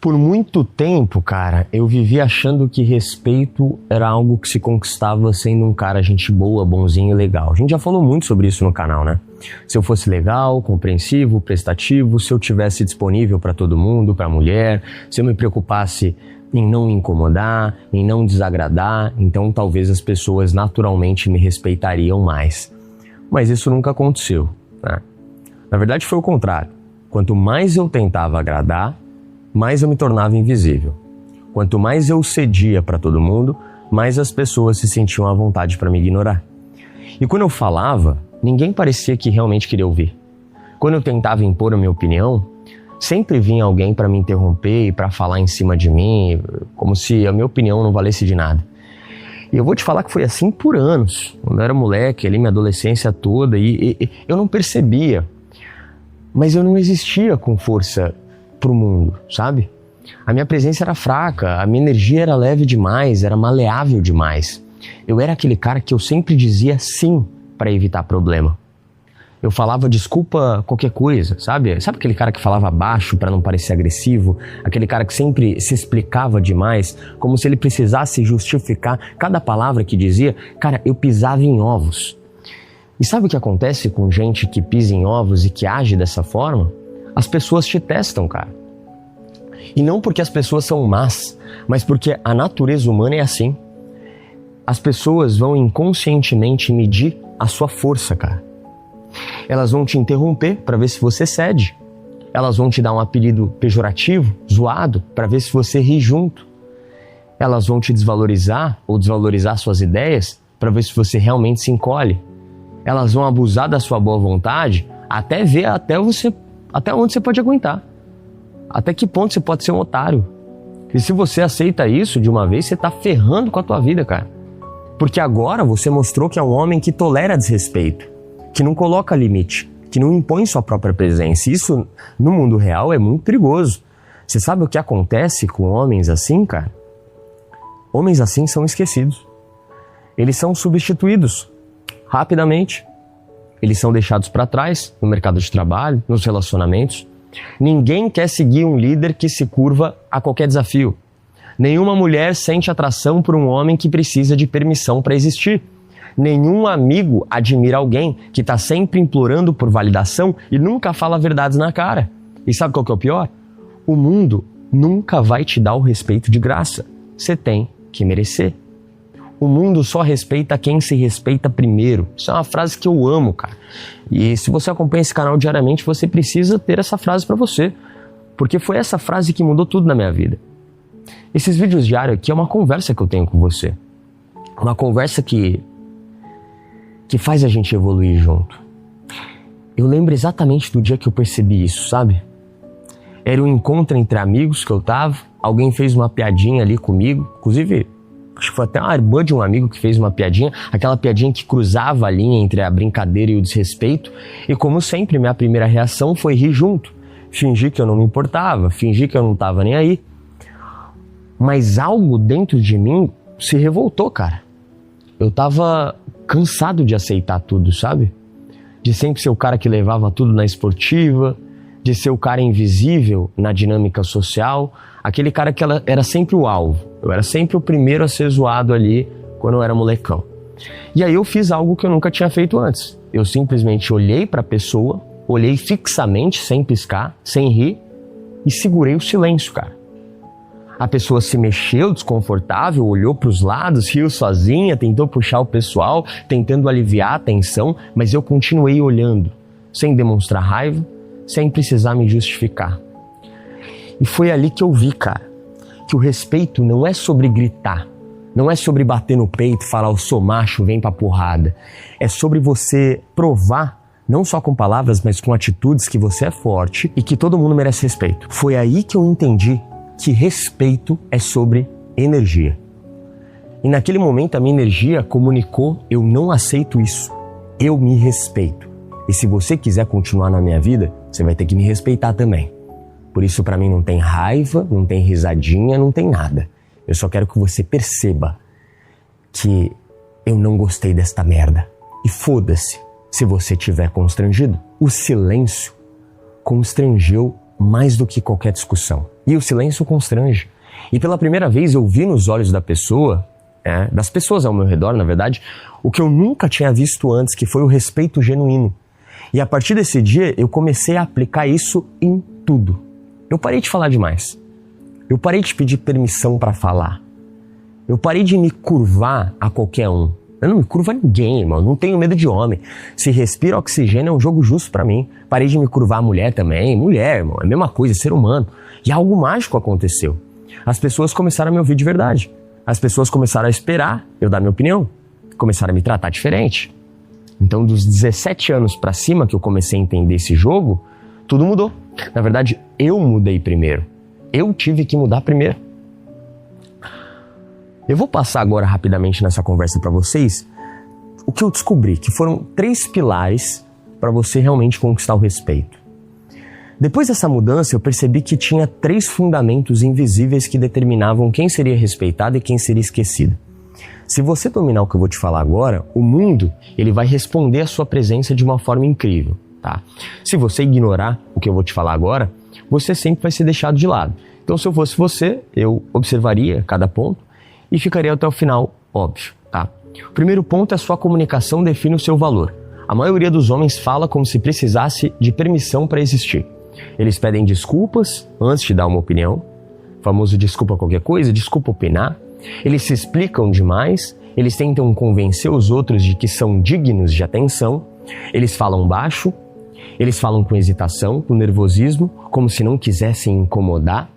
Por muito tempo, cara, eu vivi achando que respeito era algo que se conquistava sendo um cara gente boa, bonzinho e legal. A gente já falou muito sobre isso no canal, né? Se eu fosse legal, compreensivo, prestativo, se eu tivesse disponível para todo mundo, para a mulher, se eu me preocupasse em não me incomodar, em não desagradar, então talvez as pessoas naturalmente me respeitariam mais. Mas isso nunca aconteceu, né? Na verdade foi o contrário. Quanto mais eu tentava agradar, mais eu me tornava invisível. Quanto mais eu cedia para todo mundo, mais as pessoas se sentiam à vontade para me ignorar. E quando eu falava, ninguém parecia que realmente queria ouvir. Quando eu tentava impor a minha opinião, sempre vinha alguém para me interromper e para falar em cima de mim, como se a minha opinião não valesse de nada. E eu vou te falar que foi assim por anos. Quando eu era moleque, ali minha adolescência toda, e eu não percebia. Mas eu não existia com força pro mundo, sabe? A minha presença era fraca, a minha energia era leve demais, era maleável demais. Eu era aquele cara que eu sempre dizia sim para evitar problema. Eu falava desculpa qualquer coisa, sabe? Sabe aquele cara que falava baixo para não parecer agressivo? Aquele cara que sempre se explicava demais, como se ele precisasse justificar cada palavra que dizia. Cara, eu pisava em ovos. E sabe o que acontece com gente que pisa em ovos e que age dessa forma? As pessoas te testam, cara. E não porque as pessoas são más, mas porque a natureza humana é assim. As pessoas vão inconscientemente medir a sua força, cara. Elas vão te interromper para ver se você cede. Elas vão te dar um apelido pejorativo, zoado, para ver se você ri junto. Elas vão te desvalorizar ou desvalorizar suas ideias para ver se você realmente se encolhe. Elas vão abusar da sua boa vontade até ver até onde você pode aguentar. Até que ponto você pode ser um otário. E se você aceita isso de uma vez, você tá ferrando com a tua vida, cara. Porque agora você mostrou que é um homem que tolera desrespeito, que não coloca limite, que não impõe sua própria presença. Isso, no mundo real, é muito perigoso. Você sabe o que acontece com homens assim, cara? Homens assim são esquecidos. Eles são substituídos rapidamente. Eles são deixados para trás no mercado de trabalho, nos relacionamentos. Ninguém quer seguir um líder que se curva a qualquer desafio. Nenhuma mulher sente atração por um homem que precisa de permissão para existir. Nenhum amigo admira alguém que está sempre implorando por validação e nunca fala verdades na cara. E sabe qual que é o pior? O mundo nunca vai te dar o respeito de graça. Você tem que merecer. O mundo só respeita quem se respeita primeiro. Isso é uma frase que eu amo, cara. E se você acompanha esse canal diariamente, você precisa ter essa frase pra você. Porque foi essa frase que mudou tudo na minha vida. Esses vídeos diários aqui é uma conversa que eu tenho com você. Uma conversa que faz a gente evoluir junto. Eu lembro exatamente do dia que eu percebi isso, sabe? Era um encontro entre amigos que eu tava. Alguém fez uma piadinha ali comigo. Inclusive, acho que foi até uma irmã de um amigo que fez uma piadinha, aquela piadinha que cruzava a linha entre a brincadeira e o desrespeito. E como sempre, minha primeira reação foi rir junto. Fingir que eu não me importava, fingir que eu não tava nem aí. Mas algo dentro de mim se revoltou, cara. Eu tava cansado de aceitar tudo, sabe? De sempre ser o cara que levava tudo na esportiva, de ser o cara invisível na dinâmica social, aquele cara que era sempre o alvo. Eu era sempre o primeiro a ser zoado ali quando eu era molecão. E aí eu fiz algo que eu nunca tinha feito antes. Eu simplesmente olhei para a pessoa, olhei fixamente, sem piscar, sem rir, e segurei o silêncio, cara. A pessoa se mexeu, desconfortável, olhou para os lados, riu sozinha, tentou puxar o pessoal, tentando aliviar a tensão, mas eu continuei olhando, sem demonstrar raiva, sem precisar me justificar. E foi ali que eu vi, cara, que o respeito não é sobre gritar, não é sobre bater no peito e falar eu sou macho, vem pra porrada. É sobre você provar, não só com palavras, mas com atitudes, que você é forte e que todo mundo merece respeito. Foi aí que eu entendi que respeito é sobre energia. E naquele momento a minha energia comunicou: eu não aceito isso, eu me respeito. E se você quiser continuar na minha vida, você vai ter que me respeitar também. Por isso, pra mim, não tem raiva, não tem risadinha, não tem nada. Eu só quero que você perceba que eu não gostei desta merda. E foda-se se você tiver constrangido. O silêncio constrangeu mais do que qualquer discussão. E o silêncio constrange. E pela primeira vez eu vi nos olhos da pessoa, das pessoas ao meu redor, na verdade, o que eu nunca tinha visto antes, que foi o respeito genuíno. E a partir desse dia eu comecei a aplicar isso em tudo. Eu parei de falar demais. Eu parei de pedir permissão para falar. Eu parei de me curvar a qualquer um. Eu não me curvo a ninguém, irmão. Não tenho medo de homem. Se respira oxigênio é um jogo justo pra mim. Parei de me curvar a mulher também. Mulher, irmão, é a mesma coisa, ser humano. E algo mágico aconteceu. As pessoas começaram a me ouvir de verdade. As pessoas começaram a esperar eu dar minha opinião. Começaram a me tratar diferente. Então, dos 17 anos pra cima que eu comecei a entender esse jogo, tudo mudou. Na verdade, eu mudei primeiro. Eu tive que mudar primeiro. Eu vou passar agora rapidamente nessa conversa para vocês o que eu descobri, que foram 3 pilares para você realmente conquistar o respeito. Depois dessa mudança, eu percebi que tinha 3 fundamentos invisíveis que determinavam quem seria respeitado e quem seria esquecido. Se você dominar o que eu vou te falar agora, o mundo ele vai responder à sua presença de uma forma incrível, tá? Se você ignorar o que eu vou te falar agora, você sempre vai ser deixado de lado. Então, se eu fosse você, eu observaria cada ponto e ficaria até o final, óbvio, tá? O primeiro ponto é a sua comunicação define o seu valor. A maioria dos homens fala como se precisasse de permissão para existir. Eles pedem desculpas antes de dar uma opinião, famoso desculpa qualquer coisa, desculpa opinar. Eles se explicam demais, eles tentam convencer os outros de que são dignos de atenção, eles falam baixo, eles falam com hesitação, com nervosismo, como se não quisessem incomodar.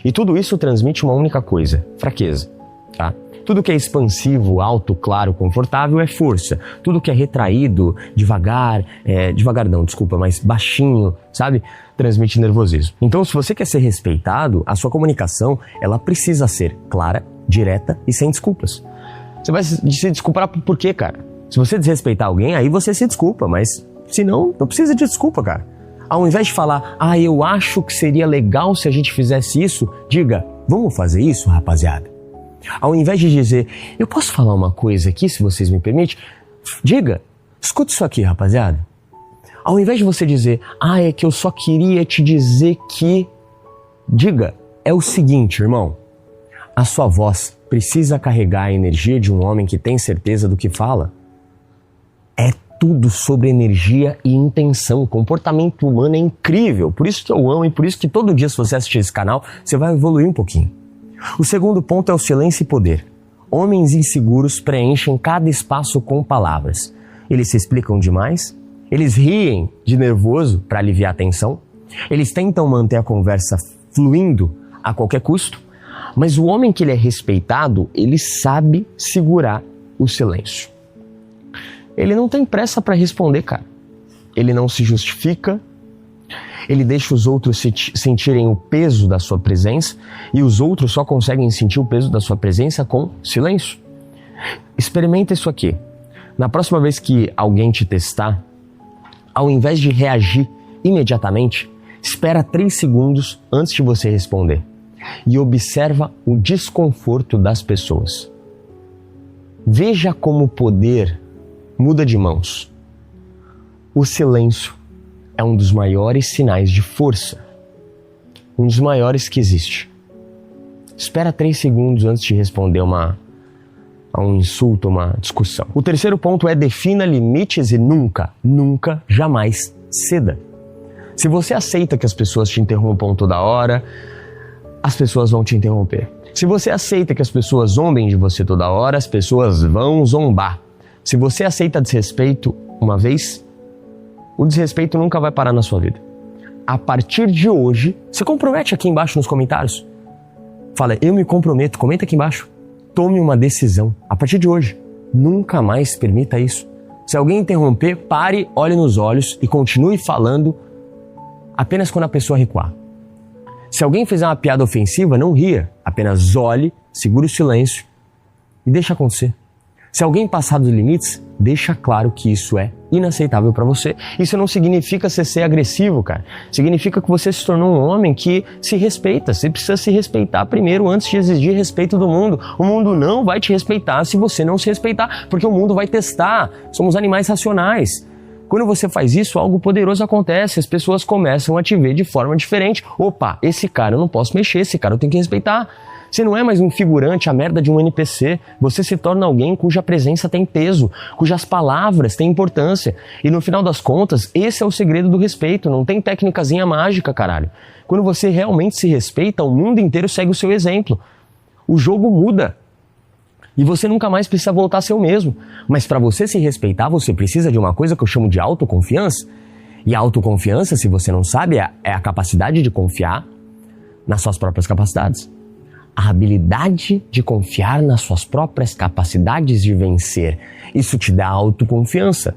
E tudo isso transmite uma única coisa, fraqueza. Tá? Tudo que é expansivo, alto, claro, confortável é força. Tudo que é retraído, mas baixinho, sabe? Transmite nervosismo. Então, se você quer ser respeitado, a sua comunicação, ela precisa ser clara, direta e sem desculpas. Você vai se desculpar por quê, cara? Se você desrespeitar alguém, aí você se desculpa, mas se não, não precisa de desculpa, cara. Ao invés de falar, eu acho que seria legal se a gente fizesse isso, diga, vamos fazer isso, rapaziada? Ao invés de dizer, eu posso falar uma coisa aqui, se vocês me permitem? Diga, escuta isso aqui, rapaziada. Ao invés de você dizer, é que eu só queria te dizer que... Diga, é o seguinte, irmão. A sua voz precisa carregar a energia de um homem que tem certeza do que fala. É tudo sobre energia e intenção. O comportamento humano é incrível. Por isso que eu amo e por isso que todo dia, se você assistir esse canal, você vai evoluir um pouquinho. O segundo ponto é o silêncio e poder. Homens inseguros preenchem cada espaço com palavras. Eles se explicam demais, eles riem de nervoso para aliviar a tensão, eles tentam manter a conversa fluindo a qualquer custo, mas o homem que ele é respeitado, ele sabe segurar o silêncio. Ele não tem pressa para responder, cara. Ele não se justifica, ele deixa os outros sentirem o peso da sua presença e os outros só conseguem sentir o peso da sua presença com silêncio. Experimenta isso aqui. Na próxima vez que alguém te testar, ao invés de reagir imediatamente, espera 3 segundos antes de você responder e observa o desconforto das pessoas. Veja como o poder muda de mãos. O silêncio é um dos maiores sinais de força. Um dos maiores que existe. Espera 3 segundos antes de responder a um insulto, uma discussão. O terceiro ponto é defina limites e nunca, jamais ceda. Se você aceita que as pessoas te interrompam toda hora, as pessoas vão te interromper. Se você aceita que as pessoas zombem de você toda hora, as pessoas vão zombar. Se você aceita desrespeito uma vez, o desrespeito nunca vai parar na sua vida. A partir de hoje, se compromete aqui embaixo nos comentários. Fala, eu me comprometo, comenta aqui embaixo. Tome uma decisão. A partir de hoje, nunca mais permita isso. Se alguém interromper, pare, olhe nos olhos e continue falando apenas quando a pessoa recuar. Se alguém fizer uma piada ofensiva, não ria. Apenas olhe, segure o silêncio e deixa acontecer. Se alguém passar dos limites, deixa claro que isso é inaceitável para você. Isso não significa você ser agressivo, cara. Significa que você se tornou um homem que se respeita. Você precisa se respeitar primeiro antes de exigir respeito do mundo. O mundo não vai te respeitar se você não se respeitar, porque o mundo vai testar. Somos animais racionais. Quando você faz isso, algo poderoso acontece, as pessoas começam a te ver de forma diferente. Opa, esse cara eu não posso mexer, esse cara eu tenho que respeitar. Você não é mais um figurante, a merda de um NPC. Você se torna alguém cuja presença tem peso, cujas palavras têm importância. E no final das contas, esse é o segredo do respeito. Não tem técnicazinha mágica, caralho. Quando você realmente se respeita, o mundo inteiro segue o seu exemplo. O jogo muda. E você nunca mais precisa voltar a ser o mesmo. Mas para você se respeitar, você precisa de uma coisa que eu chamo de autoconfiança. E a autoconfiança, se você não sabe, é a capacidade de confiar nas suas próprias capacidades. A habilidade de confiar nas suas próprias capacidades de vencer. Isso te dá autoconfiança.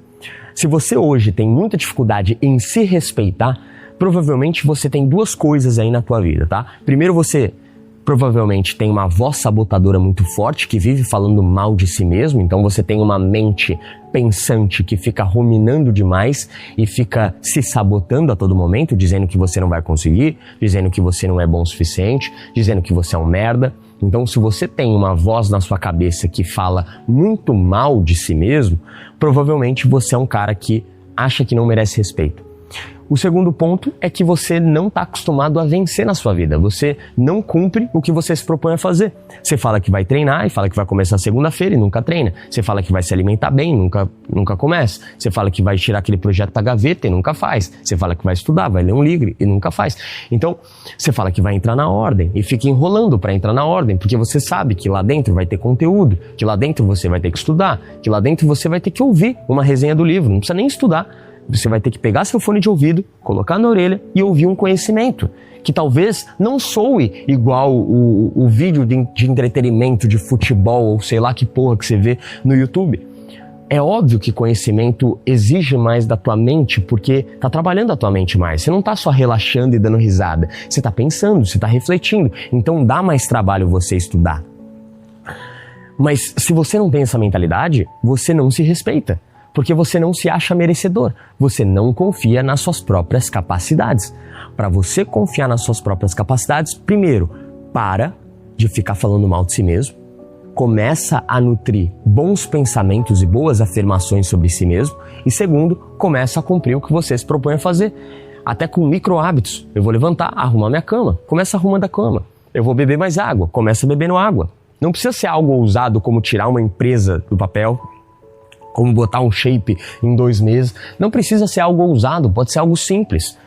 Se você hoje tem muita dificuldade em se respeitar, provavelmente você tem duas coisas aí na tua vida, tá? Primeiro, você provavelmente tem uma voz sabotadora muito forte que vive falando mal de si mesmo, então você tem uma mente pensante que fica ruminando demais e fica se sabotando a todo momento, dizendo que você não vai conseguir, dizendo que você não é bom o suficiente, dizendo que você é um merda. Então, se você tem uma voz na sua cabeça que fala muito mal de si mesmo, provavelmente você é um cara que acha que não merece respeito. O segundo ponto é que você não está acostumado a vencer na sua vida. Você não cumpre o que você se propõe a fazer. Você fala que vai treinar e fala que vai começar segunda-feira e nunca treina. Você fala que vai se alimentar bem e nunca começa. Você fala que vai tirar aquele projeto da gaveta e nunca faz. Você fala que vai estudar, vai ler um livro e nunca faz. Então, você fala que vai entrar na ordem e fica enrolando para entrar na ordem, porque você sabe que lá dentro vai ter conteúdo, que lá dentro você vai ter que estudar, que lá dentro você vai ter que ouvir uma resenha do livro. Não precisa nem estudar. Você vai ter que pegar seu fone de ouvido, colocar na orelha e ouvir um conhecimento que talvez não soe igual o vídeo de entretenimento de futebol ou sei lá que porra que você vê no YouTube. É óbvio que conhecimento exige mais da tua mente porque tá trabalhando a tua mente mais. Você não tá só relaxando e dando risada. Você tá pensando, você tá refletindo. Então dá mais trabalho você estudar. Mas se você não tem essa mentalidade, você não se respeita. Porque você não se acha merecedor, você não confia nas suas próprias capacidades. Para você confiar nas suas próprias capacidades, primeiro, para de ficar falando mal de si mesmo, começa a nutrir bons pensamentos e boas afirmações sobre si mesmo, e segundo, começa a cumprir o que você se propõe a fazer. Até com micro hábitos. Eu vou levantar, arrumar minha cama, começa arrumando a cama. Eu vou beber mais água, começa bebendo água. Não precisa ser algo ousado como tirar uma empresa do papel, como botar um shape em 2 meses. Não precisa ser algo ousado, pode ser algo simples.